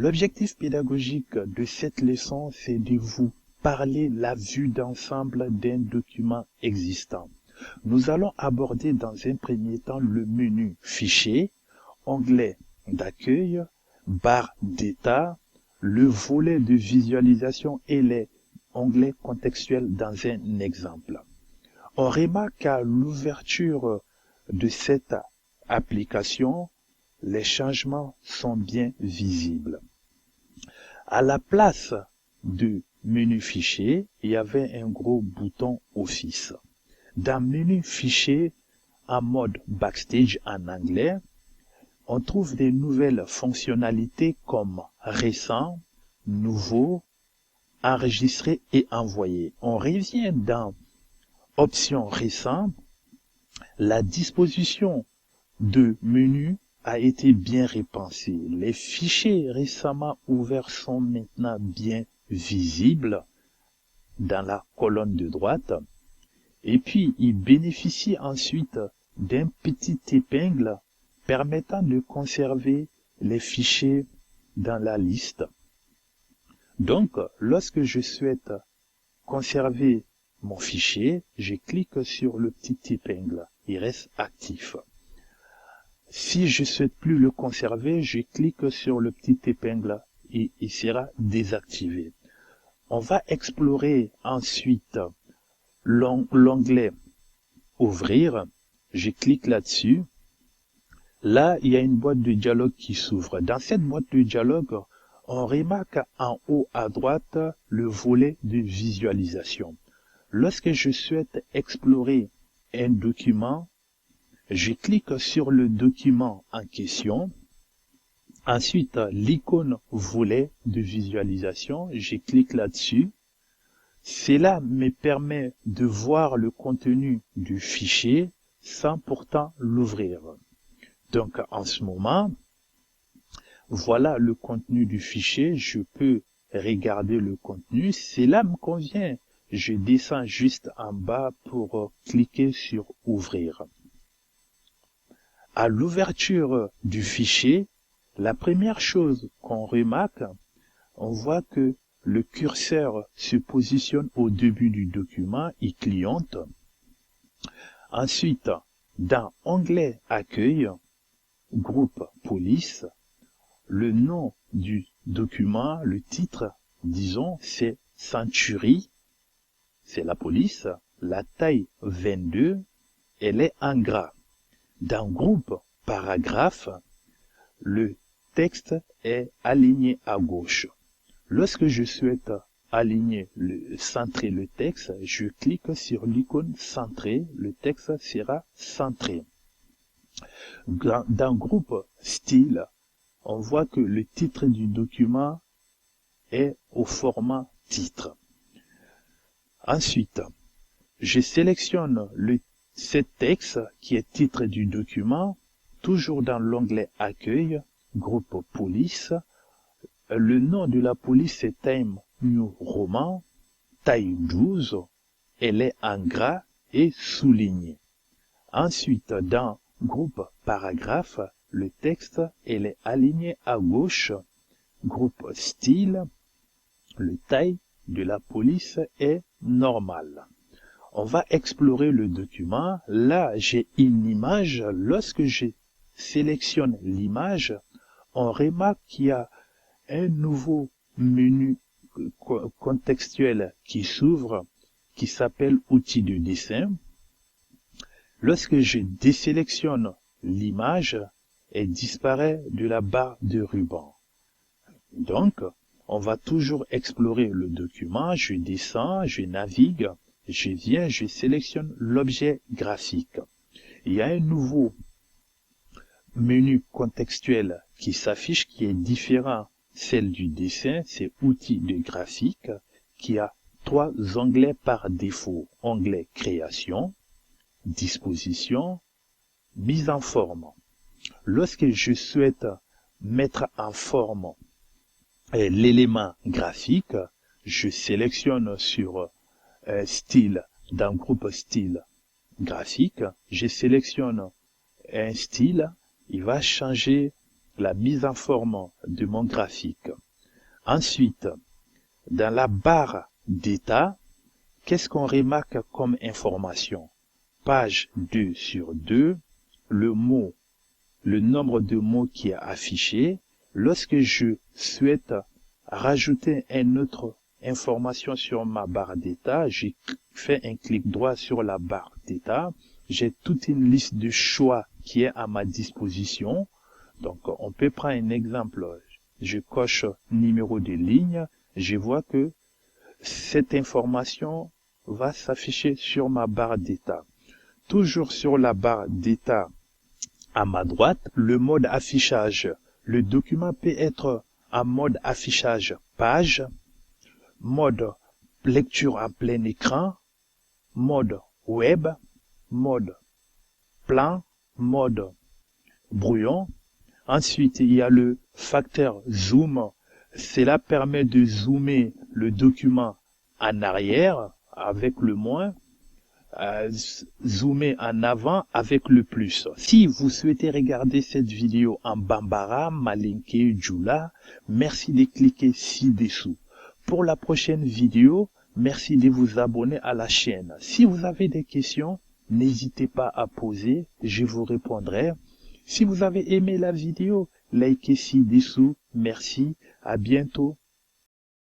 L'objectif pédagogique de cette leçon, c'est de vous parler la vue d'ensemble d'un document existant. Nous allons aborder dans un premier temps le menu Fichier, onglet d'accueil, barre d'état, le volet de visualisation et les onglets contextuels dans un exemple. On remarque qu'à l'ouverture de cette application, les changements sont bien visibles. À la place de menu Fichier, il y avait un gros bouton Office. Dans menu Fichier, en mode Backstage en anglais, on trouve des nouvelles fonctionnalités comme Récent, Nouveau, Enregistrer et Envoyer. On revient dans Options Récent. La disposition de menu a été bien repensée. Les fichiers récemment ouverts sont maintenant bien visibles dans la colonne de droite. Et puis, il bénéficie ensuite d'un petit épingle permettant de conserver les fichiers dans la liste. Donc, lorsque je souhaite conserver mon fichier, je clique sur le petit épingle. Il reste actif. Si je souhaite plus le conserver, je clique sur le petit épingle et il sera désactivé. On va explorer ensuite l'onglet Ouvrir. Je clique là-dessus. Là, il y a une boîte de dialogue qui s'ouvre. Dans cette boîte de dialogue, on remarque en haut à droite le volet de visualisation. Lorsque je souhaite explorer un document, je clique sur le document en question. Ensuite, l'icône volet de visualisation, je clique là-dessus. Cela me permet de voir le contenu du fichier sans pourtant l'ouvrir. Donc, en ce moment, voilà le contenu du fichier. Je peux regarder le contenu. Cela me convient. Je descends juste en bas pour cliquer sur Ouvrir. À l'ouverture du fichier, la première chose qu'on remarque, on voit que le curseur se positionne au début du document, il clignote. Ensuite, dans Onglet Accueil, Groupe Police, le nom du document, le titre, disons, c'est Century, c'est la police, la taille 22, elle est en gras. Dans Groupe Paragraphe, le texte est aligné à gauche. Lorsque je souhaite centrer le texte, je clique sur l'icône centrée, le texte sera centré. Dans Groupe Style, on voit que le titre du document est au format titre. Ensuite, je sélectionne ce texte qui est titre du document, toujours dans l'onglet Accueil, Groupe Police. Le nom de la police est Time New Roman, taille 12, elle est en gras et soulignée. Ensuite, dans Groupe Paragraphe, le texte elle est aligné à gauche. Groupe Style, le taille de la police est normal. On va explorer le document. Là, j'ai une image. Lorsque je sélectionne l'image, on remarque qu'il y a un nouveau menu contextuel qui s'ouvre, qui s'appelle Outils de dessin. Lorsque je désélectionne l'image, elle disparaît de la barre de ruban. Donc, on va toujours explorer le document. Je descends, je navigue, je viens, je sélectionne l'objet graphique. Il y a un nouveau menu contextuel qui s'affiche, qui est différent celle du dessin, c'est Outils de graphique, qui a 3 onglets par défaut. Onglet Création, Disposition, Mise en forme. Lorsque je souhaite mettre en forme l'élément graphique, je sélectionne sur Style, dans Groupe Style graphique, je sélectionne un style, il va changer la mise en forme de mon graphique. Ensuite, dans la barre d'état, qu'est-ce qu'on remarque comme information? Page 2 sur 2, le nombre de mots qui est affiché. Lorsque je souhaite rajouter une autre information sur ma barre d'état, j'ai fait un clic droit sur la barre d'état. J'ai toute une liste de choix qui est à ma disposition. Donc, on peut prendre un exemple. Je coche numéro de ligne. Je vois que cette information va s'afficher sur ma barre d'état. Toujours sur la barre d'état, à ma droite, le mode affichage. Le document peut être en mode affichage page, mode lecture en plein écran, mode web, mode plan, mode brouillon. Ensuite, il y a le facteur zoom. Cela permet de zoomer le document en arrière avec le moins, zoomer en avant avec le plus. Si vous souhaitez regarder cette vidéo en Bambara, Malinké, Djoula, merci de cliquer ci-dessous. Pour la prochaine vidéo, merci de vous abonner à la chaîne. Si vous avez des questions, n'hésitez pas à poser, je vous répondrai. Si vous avez aimé la vidéo, likez ci-dessous. Merci, à bientôt.